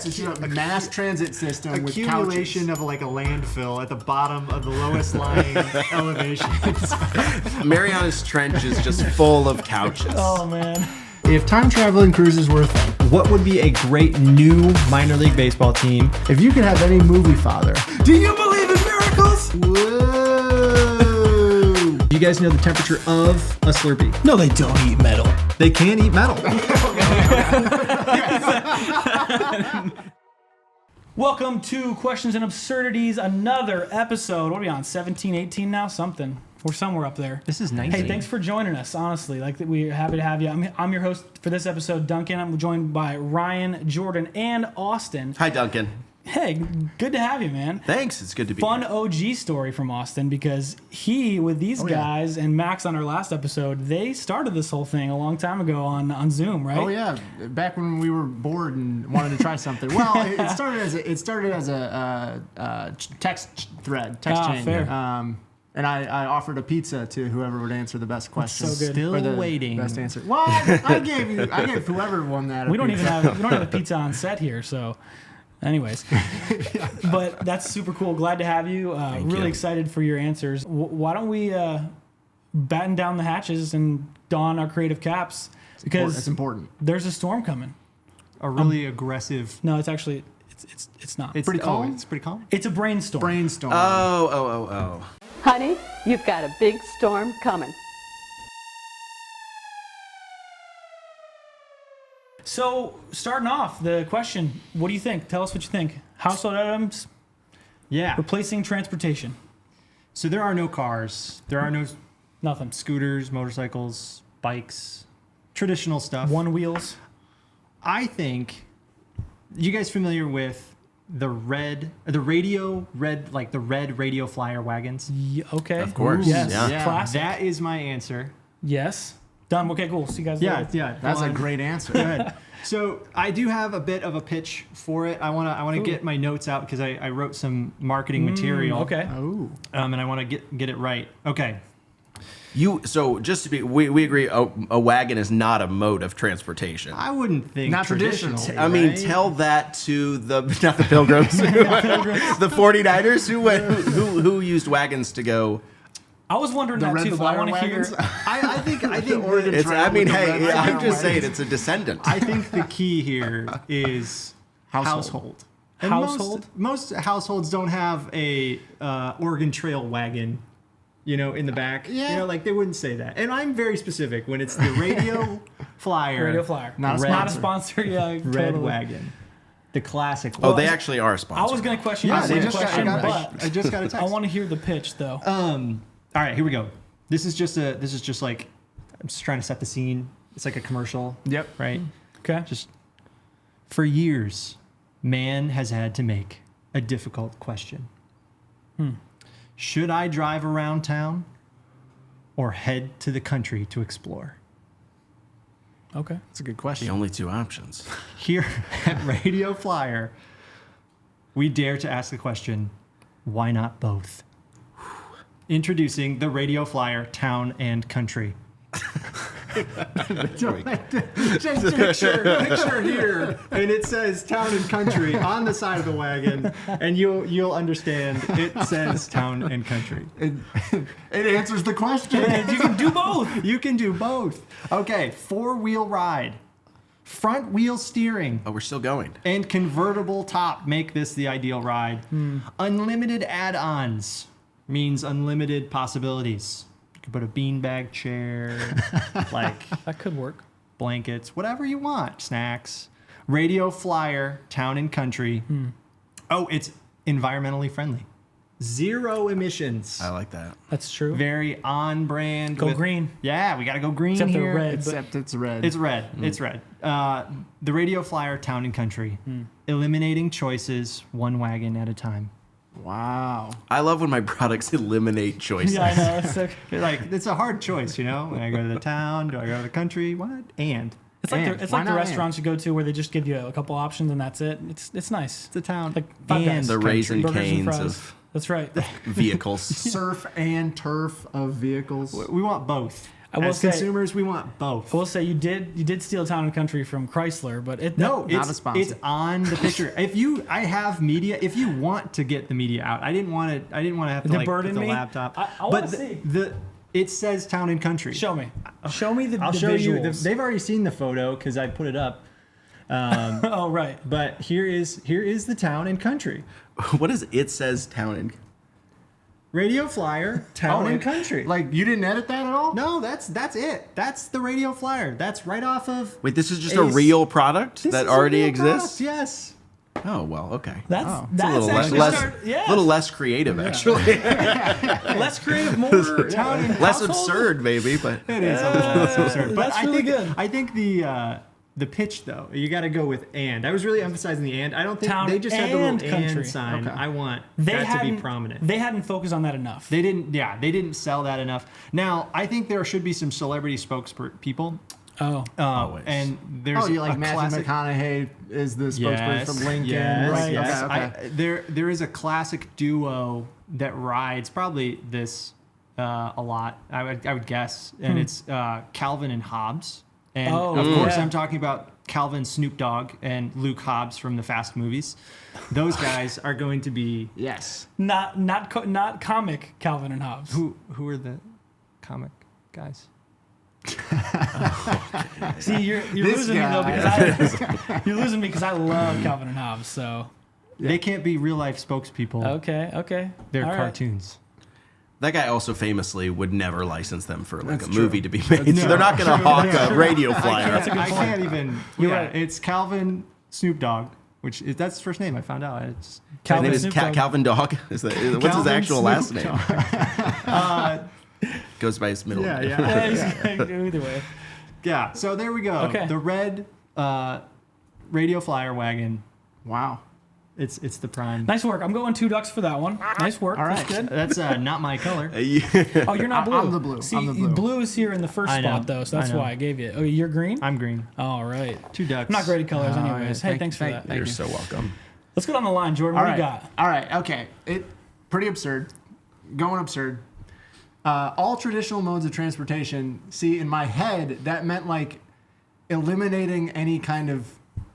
it's just a mass transit system with accumulation of like a landfill at the bottom of the lowest lying elevations. Mariana's Trench is just full of couches. Oh, man. If time traveling cruises were a thing, what would be a great new minor league baseball team? If you could have any movie father. Do you believe in miracles? Whoa! You guys know the temperature of a Slurpee? No, they don't eat metal. They can eat metal. Welcome to Questions and Absurdities, another episode. What are we on, 17, 18 now? Something. We're somewhere up there. This is 19. Hey, thanks for joining us, honestly. We're happy to have you. I'm your host for this episode, Duncan. I'm joined by Ryan, Jordan, and Austin. Hi, Duncan. Hey, good to have you, man. Thanks. It's good to be Fun here. OG story from Austin because he, with these guys, and Max on our last episode, they started this whole thing a long time ago on Zoom, right? Oh yeah, back when we were bored and wanted to try something. Well, it started as a text thread, text chain. Fair. And I offered a pizza to whoever would answer the best question. so good. Still Or the waiting. Best answer. Well, I gave whoever won that. We don't have a pizza on set here, so. Anyways, but that's super cool. Glad to have you. Really excited for your answers. Why don't we batten down the hatches and don our creative caps? Because it's important. There's a storm coming. A really aggressive. No, it's actually it's not. It's pretty calm? It's pretty calm. It's a brainstorm. Brainstorm. Oh. Honey, you've got a big storm coming. So starting off, the question: what do you think? Tell us what you think. Household items Yeah. replacing transportation. So there are no cars. There are no Nothing. scooters, motorcycles, bikes, traditional stuff. One wheels. I think. You guys familiar with the red radio flyer wagons? Okay. Of course. Yes. Yeah. Classic. That is my answer. Yes. Done. Okay. Cool. See you guys later. Yeah. That's go a on. great answer. Good. So I do have a bit of a pitch for it. I want to get my notes out because I wrote some marketing material. Okay. Oh. And I want to get it right. Okay. So just to be, we agree. A wagon is not a mode of transportation. I wouldn't think Not traditional. I mean, right? tell that to not the Pilgrims, the 49ers who used wagons to go. I was wondering that too. I want to hear. I think Oregon It's. Trail I mean, with the hey, red I'm wagons. just saying, it's a descendant. I think the key here is household. And Household? Most households don't have a Oregon Trail wagon, in the back. Yeah. They wouldn't say that. And I'm very specific when it's the radio flyer. Radio Flyer. Not a Not a sponsor. sponsor. Yeah. Red totally. wagon. The classic Oh, one. they actually are a sponsor. I was going to question Yeah, the they same just got- question, I but I just got a text. I want to hear the pitch though. All right, here we go. This is just like I'm just trying to set the scene. It's like a commercial. Yep. Right? Okay. Just for years, man has had to make a difficult question. Should I drive around town or head to the country to explore? Okay. That's a good the question. only two options. Here at Radio Flyer, we dare to ask the question, why not both? Introducing the Radio Flyer Town and Country. Just picture here, and it says Town and Country on the side of the wagon, and you'll understand it says Town and Country. It answers the question. You can do both. You can do both. Okay, 4-wheel ride, front wheel steering, Oh, we're still going. and convertible top make this the ideal ride. Unlimited add-ons means unlimited possibilities. You can put a beanbag chair, like That could work. blankets, whatever you want, snacks. Radio Flyer, Town and Country. Oh, it's environmentally friendly. 0 emissions. I like that. That's true. Very on brand. Go green. Yeah, we got to go green Except they're here. red. Except it's red. It's red. It's red. The Radio Flyer, Town and Country. Eliminating choices, one wagon at a time. Wow. I love when my products eliminate choices. Yeah, I know. It's so, It's a hard choice, When I go to the town, do I go to the country? What? And it's like And the, it's why like the not restaurants you go to where they just give you a couple options and that's it. It's nice. it's a town. Like Five Guys. The Raising Burgers and Canes fries. of That's right. vehicles. Surf and turf of vehicles. We want both. I will As say, consumers, we want both. I will say you did steal Town and Country from Chrysler, but Not a sponsor. It's on the picture. I have media. If you want to get the media out, I didn't want to have to The like burden put the me? laptop. I wanna see. It says Town and Country. show me the I'll the show you. visuals. They've already seen the photo because I put it up. Oh right. But here is the Town and Country What is it says town and radio flyer. Town and Country. Like you didn't edit that at all? No, that's it. That's the radio flyer. That's right off of. Wait, this is just a Ace. real product This that is a already real exists? product, yes. Oh, well, okay. That's It's a that's little actually less, little less creative, actually. less creative, more Town and Less household. absurd, maybe, but It is a little less absurd. But That's I really think, good. I think the pitch though, you got to go with and. I was really emphasizing the and. I don't think Town they just had the and little country. and sign. Okay. I want They that to be hadn't prominent. They hadn't focused on that enough. They didn't sell that enough. Now, I think there should be some celebrity spokespeople. Oh. Always. And there's Oh, you like a Matthew classic. McConaughey is the spokesperson Yes, from Lincoln. yes, Right, yes. okay. There is a classic duo that rides probably this a lot. I would guess, and it's Calvin and Hobbes. And of course, yeah. I'm talking about Calvin Snoop Dogg and Luke Hobbs from the Fast movies. Those guys are going to be Yes. Not comic Calvin and Hobbes. who are the comic guys? See, you're This losing me though guy. because you're losing me because I love Calvin and Hobbes. So They can't be real life spokespeople. okay. They're All right. cartoons. that guy also famously would never lice them for like That's a true. movie to be made. So they're not going to hawk a radio flyer. I can't even. You're yeah, right. it's Calvin Snoop Dogg, which that's his first name. I found out. It's His Calvin name is Snoop Dogg. Calvin Dog. What's his Calvin actual Snoop last name? Dogg. Goes by his middle name. Yeah, either way. Yeah. So there we go. Okay. The red radio flyer wagon. Wow. It's the prime. Nice work. I'm going 2 ducks for that one. Nice work. All right. That's good. That's not my color. Oh, you're not blue. I'm the blue. See, I'm the blue. blue is here in the first I know. spot though, so that's I know. why I gave you. Oh, you're green. I'm green. All right. 2 ducks. I'm not great at colors, All anyways. right. Hey, thanks for Thank that. You're so welcome. Let's go down the line, Jordan. All What right. do you got? All right. Okay. Pretty absurd. Going absurd. All traditional modes of transportation. See, in my head, that meant like eliminating any kind of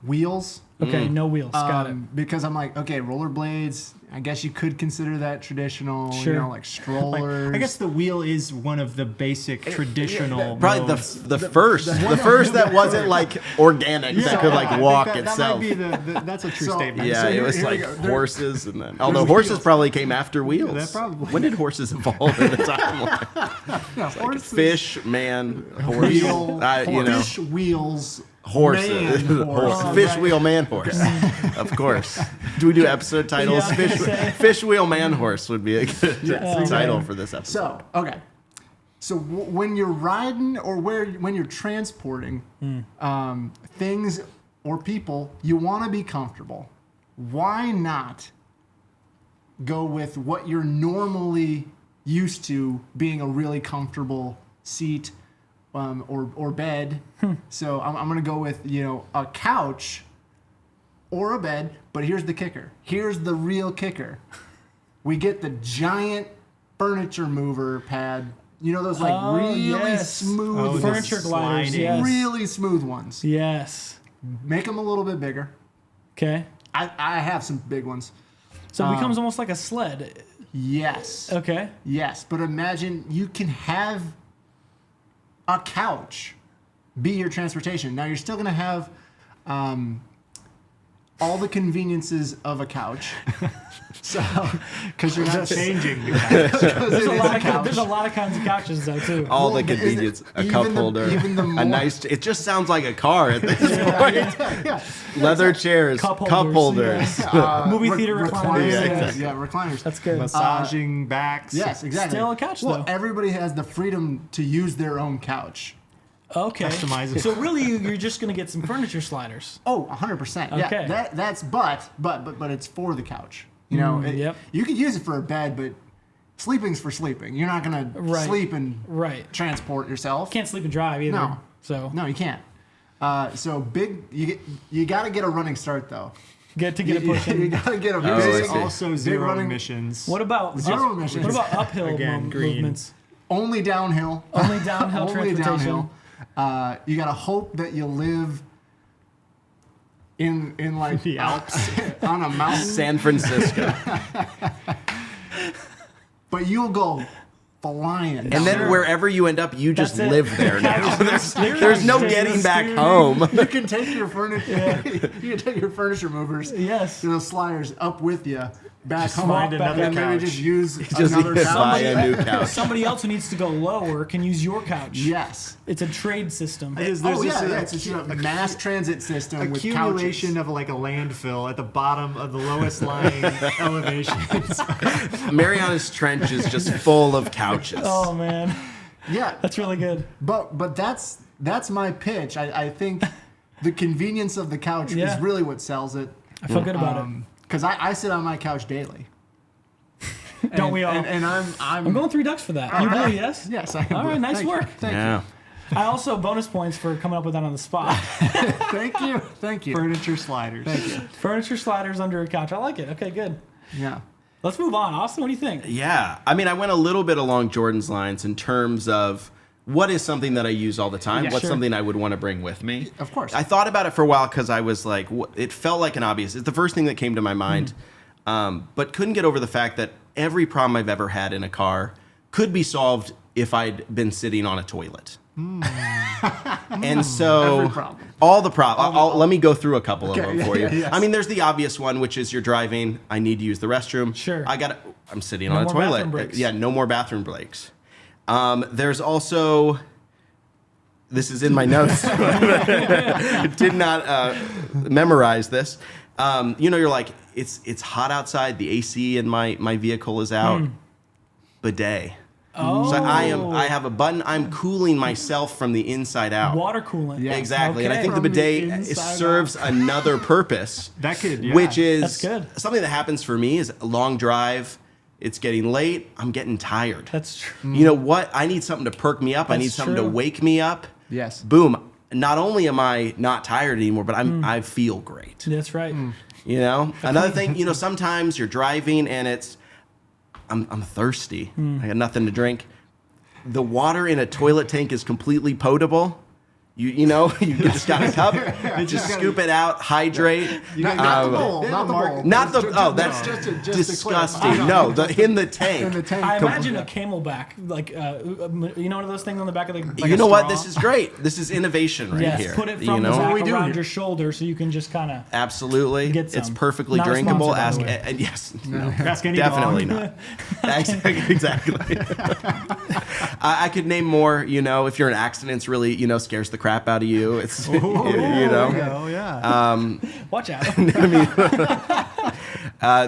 wheels. Okay, no wheels. Got it. Because I'm like, okay, rollerblades. I guess you could consider that traditional. Sure. You know, like strollers. I guess the wheel is one of the basic traditional. Probably modes. the first that wasn't like organic that could like I think walk that itself. Might be that's a true So- statement. Yeah, So it here- was here we like go. There- horses, and then although horses wheels. probably came after wheels. that probably- When did horses evolve in the timeline? Yeah, horses, Fish, man, horse. wheel, You know, fish, wheels, horses, man, horse. fish wheel, man, horse. Of course. Do we do episode titles? Yeah, I was gonna say. Fish wheel, man, horse would be a good title for this episode. So, okay. So when you're riding or when you're transporting things or people, you want to be comfortable. Why not go with what you're normally used to being a really comfortable seat or bed? So I'm going to go with, a couch or a bed, but here's the kicker. Here's the real kicker. We get the giant furniture mover pad. You know those really yes. smooth Oh, the Furniture gliders. sliding. Yes. really smooth ones. Yes. Make them a little bit bigger. Okay. I have some big ones. So it becomes almost like a sled. Yes. Okay. Yes, but imagine you can have a couch be your transportation. Now you're still going to have all the conveniences of a couch. So, Because you're not changing. There's a lot of kinds of couches though too. All Well, the convenience, a even cup the- holder, even the a more- nice. It just sounds like a car at this point. yeah. Leather chairs, Cup cup holders, holders. Movie theater recliners. Yeah, Yeah, exactly. recliners. That's good. Massaging backs. Yes, exactly. Still a couch, well, though. everybody has the freedom to use their own couch. Okay. Customizable. So really, you're just gonna get some furniture sliders. Oh, 100%. Yeah, Okay. that's but it's for the couch. You know, yep. You could use it for a bed, but sleeping's for sleeping. You're not gonna Right. sleep and Right. transport yourself. Can't sleep and drive either. No. So No, you can't. So big. You got to get a running start though. get it You pushing. got to get a Oh, I big, see. Also big zero running. emissions. What about Zero emissions. What about uphill Again, green. movements? only downhill. Only downhill Only transportation. downhill. You gotta hope that you live in like The Alps. on a mountain, San Francisco. but you'll go flying. And then wherever you end up, you just That's it. live there now. Literally There's no just getting back steering. home. you can take your furniture. You can take your furniture movers. Yes. To those sliders up with you back home. find another and maybe couch. just use Just another buy couch. a new couch. Somebody else who needs to go lower can use your couch. Yes. It's a trade system. There's Oh this, yeah, it's just a mass transit system with accumulation couches. of like a landfill at the bottom of the lowest lying elevations. Mariana's Trench is just full of couches. Oh man, Yeah, that's really good. but that's my pitch. I think the convenience of the couch Yeah. is really what sells it. I feel good about it. Because I sit on my couch daily. Don't we all? And I'm I'm going 3 ducks for that. You blue, yes? Yes, I am. All right, nice Thank you. work. Thank Yeah. I also bonus points for coming up with that on the spot. you. Thank you. Thank you. Furniture sliders. Thank you. Furniture sliders under a couch. I like it. Okay, good. Yeah. Let's move on. Austin, what do you think? Yeah. I mean, I went a little bit along Jordan's lines in terms of what is something that I use all the time? Yeah, What's sure. something I would want to bring with me? Of course. I thought about it for a while because I was like, it felt like an obvious. It's the first thing that came to my mind, but couldn't get over the fact that every problem I've ever had in a car could be solved if I'd been sitting on a toilet. And so Every problem. all the problems. Let me go through a couple of them for you. Yes. I mean, there's the obvious one, which is you're driving. I need to use the restroom. Sure. I'm sitting No on a more toilet. bathroom breaks. Yeah, no more bathroom breaks. There's also. This is in my notes. Did not memorize this. You're like, it's hot outside. The AC in my vehicle is out. Bidet. Oh, So I have a button. I'm cooling myself from the inside out. water coolant. Yeah. Exactly. And I Okay. think the From the bidet inside serves another purpose. That could, yeah. Which is That's good. something that happens for me is a long drive. It's getting late. I'm getting tired. That's true. You know what? I need something to perk me up. I need That's something to true. wake me up. Yes. Boom. Not only am I not tired anymore, but I feel great. That's right. You know? Another thing, sometimes you're driving and I'm thirsty. I got nothing to drink. The water in a toilet tank is completely potable. You just got a cup, just scoop it out, hydrate. Not the bowl. Not the bowl. Not the Just- that's just a disgusting. No, in the tank. In the tank. I imagine a camelback, like one of those things on the back of the. Like You a know what? straw? This is great. This is innovation right Yes, here. put it you from the know? back we do around here. your shoulder so you can just kind of. Absolutely. Get It's some. perfectly Not a drinkable. sponsor, by the Ask way. and yes. No, Ask any definitely dog. not. Exactly. I could name more, if you're in accidents really, scares the crap out of you. It's Oh, yeah. Watch out.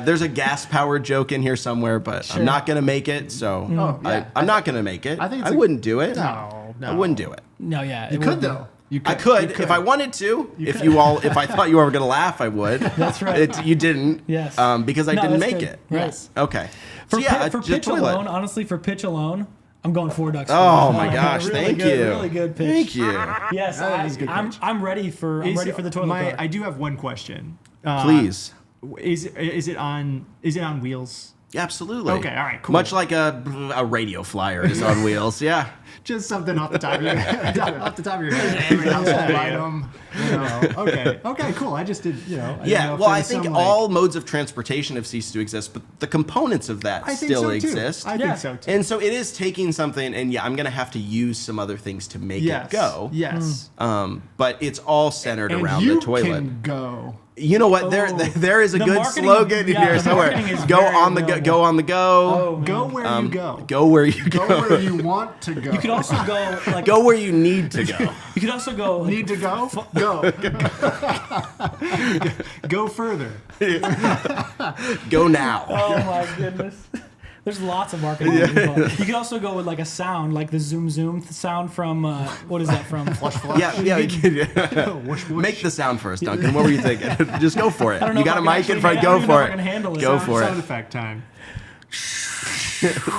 There's a gas powered joke in here somewhere, but Sure. I'm not gonna make it, so Oh, yeah. I'm not gonna make it. I think I it's wouldn't do it. No, I wouldn't do it. No, yeah. You could though. You I could if I wanted to. If I thought you were gonna laugh, I would. That's right. You didn't. Yes. Because I No, didn't that's make good. it. Right. Yes. Okay. For, for just pitch toilet. alone, honestly, for pitch alone, I'm going 4 ducks. Oh for my that. gosh! Really Thank good, you. Really good pitch. Thank you. Yes, That is a good pitch. I'm ready for the toilet car. I do have one question. Please. Is it on wheels? Absolutely. Okay, all right, cool. Much like a radio flyer is on wheels. Yeah. Just something off the top of your head. off the top of your head. Every household item. Okay, cool. I just did, I didn't know Yeah, if well, there I was think some, all modes of transportation have ceased to exist, but the components of that I think still so, too. exist. I Yeah. think so too. And so it is taking something, and I'm going to have to use some other things to make Yes. it go. Yes. But it's all centered And around you the toilet. can go. You know what? There is a The good marketing- slogan yeah, here the somewhere. marketing is Go very on the go. available. Go on the go. Oh, man. Go where you go. Go where you Go go. where you want to go. You could also go like Go where you need to go. You could also go like, Need to go? Go. Go further. Go now. Oh my goodness. There's lots of marketing. You could also go with like a sound, like the zoom zoom sound from what is that from? Yeah. You could, Whoosh, whoosh. make the sound first, Duncan. What were you thinking? Just go for it. I don't know You if got I a can mic actually in front. handle- Go I don't know for if I can it. handle it. Go for Sound it. effect time.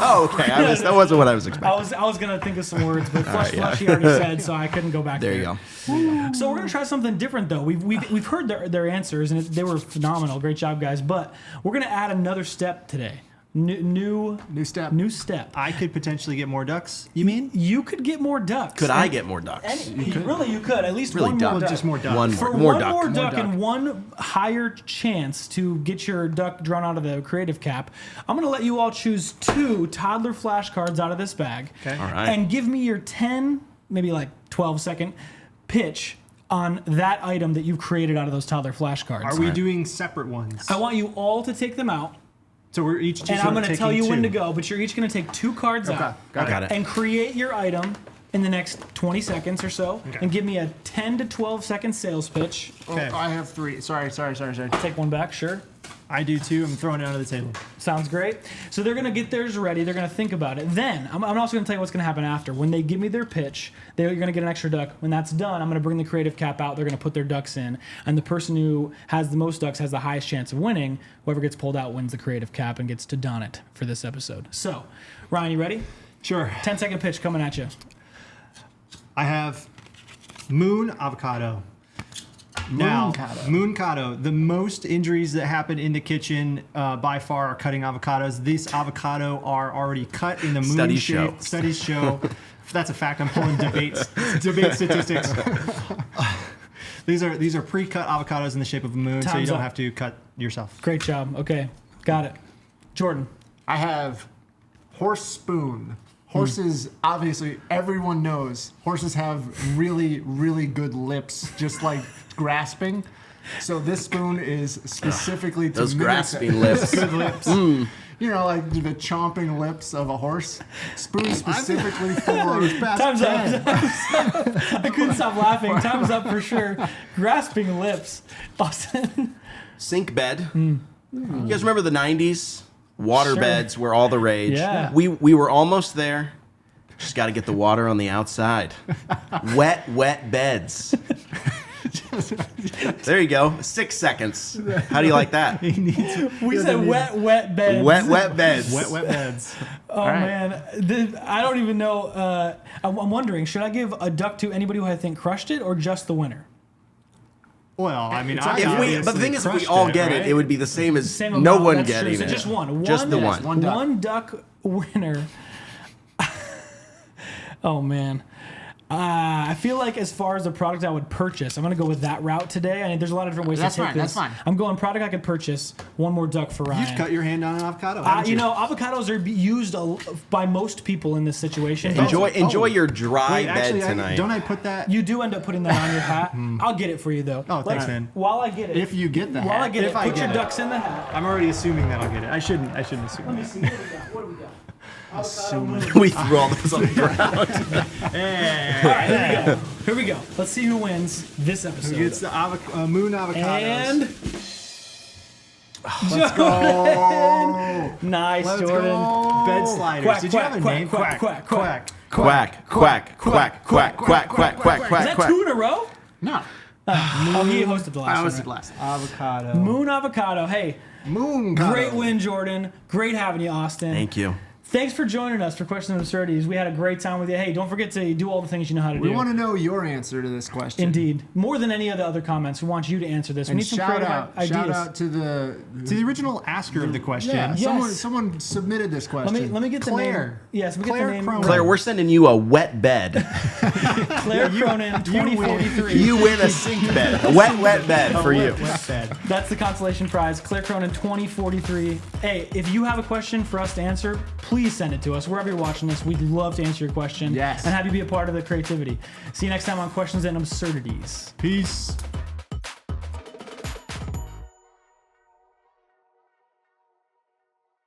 Oh, okay. That wasn't what I was expecting. I was gonna think of some words, but flush yeah. flush he already said, so I couldn't go back There there. you go. So we're gonna try something different though. We've heard their answers and they were phenomenal. Great job, guys. But we're gonna add another step today. New step. New step. I could potentially get more ducks. You mean? You could get more ducks. Could I get more ducks? Really, you could. At least Really one duck. more duck. Just more ducks. One For more one duck. more duck duck. and one higher chance to get your duck drawn out of the creative cap, I'm going to let you all choose 2 toddler flashcards out of this bag. Okay. All right. And give me your 10, maybe like 12-second pitch on that item that you've created out of those toddler flashcards. Are we doing separate ones? I want you all to take them out. So we're each just And sort I'm of going to tell taking you when 2. to go, but you're each going to take 2 cards out. Got it. And create your item in the next 20 seconds or so. Okay. And give me a 10 to 12 second sales pitch. Okay. Oh, I have 3. Sorry. Take one back, sure. I do too. I'm throwing it under the table. Sounds great. So they're going to get theirs ready. They're going to think about it. Then, I'm also going to tell you what's going to happen after. When they give me their pitch, you're going to get an extra duck. When that's done, I'm going to bring the creative cap out. They're going to put their ducks in. And the person who has the most ducks has the highest chance of winning. Whoever gets pulled out wins the creative cap and gets to don it for this episode. So, Ryan, you ready? Sure. 10-second pitch coming at you. I have moon avocado. Now, mooncado. The most injuries that happen in the kitchen by far are cutting avocados. These avocado are already cut in the moon Studies shape. show. Studies show. That's a fact. I'm pulling debate statistics. These are pre-cut avocados in the shape of a moon, so you Time's don't up. have to cut yourself. Great job. Okay, got it. Jordan. I have horse spoon. Horses, obviously, everyone knows horses have really, really good lips, just like grasping. So this spoon is specifically to Those mimic grasping lips. good lips. You know, like the chomping lips of a horse. Spoon specifically for Time's up. I couldn't stop laughing. Time's up for sure. Grasping lips. Austin. Sink bed. You guys remember the 90s? Water Sure. beds were all the rage. Yeah. We were almost there. Just got to get the water on the outside. Wet beds. There you go. 6 seconds. How do you like that? We said wet beds. Wet beds. Wet beds. Oh, right. man. I don't even know. I'm wondering, should I give a duck to anybody who I think crushed it or just the winner? Well, I mean, But the thing is, if we all get it, it would be the same as Same no amount, one that's getting true. it. So just one. Just the Yes, one. One duck. One duck winner. Oh, man. I feel like as far as a product I would purchase, I'm going to go with that route today. I mean, there's a lot of different ways That's to take fine, this. that's fine. I'm going product I could purchase. One more duck for Ryan. You've cut your hand on an avocado. haven't You know, avocados are used by most people in this situation. Enjoy your dry Wait, bed actually, tonight. don't I put that? You do end up putting that on your hat. I'll get it for you, though. Oh, thanks, man. While I get it. If you get the While I hat. get If it, I put your get it. ducks in the hat. I'm already assuming that I'll get it. I shouldn't assume Let me that. see. What do we got? What do we got? We threw all those on the ground. All right, here we go. Let's see who wins this episode. It's the moon avocados. And Let's go. nice, Let's Jordan. go. Bed sliders. Quack, Did you quack, have a quack, name? quack, quack, quack. Quack, quack, quack, quack, quack, quack, quack, Is quack, that quack. 2 in a row? No. Oh, he hosted the last I one. was right? the last. Avocado. Moon Avocado. Hey, Moon. great win, Jordan. Great having you, Austin. Thank you. Thanks for joining us for Questions and Absurdities. We had a great time with you. Hey, don't forget to do all the things you know how to We do. want to know your answer to this question. Indeed. More than any of the other comments, we want you to answer this. We And need some shout creative out, ideas. shout out to the original asker of the question. yeah. Yes. Someone submitted this question. Let me get the Claire. name. Yes, let me get Claire the name. Cronin. Claire, we're sending you a wet bed. Claire Cronin, 2043. You win a sink bed. A wet bed for you. Wet bed. That's the consolation prize. Claire Cronin, 2043. Hey, if you have a question for us to answer, please send it to us. Wherever you're watching this, we'd love to answer your question. Yes. And have you be a part of the creativity. See you next time on Questions and Absurdities. Peace.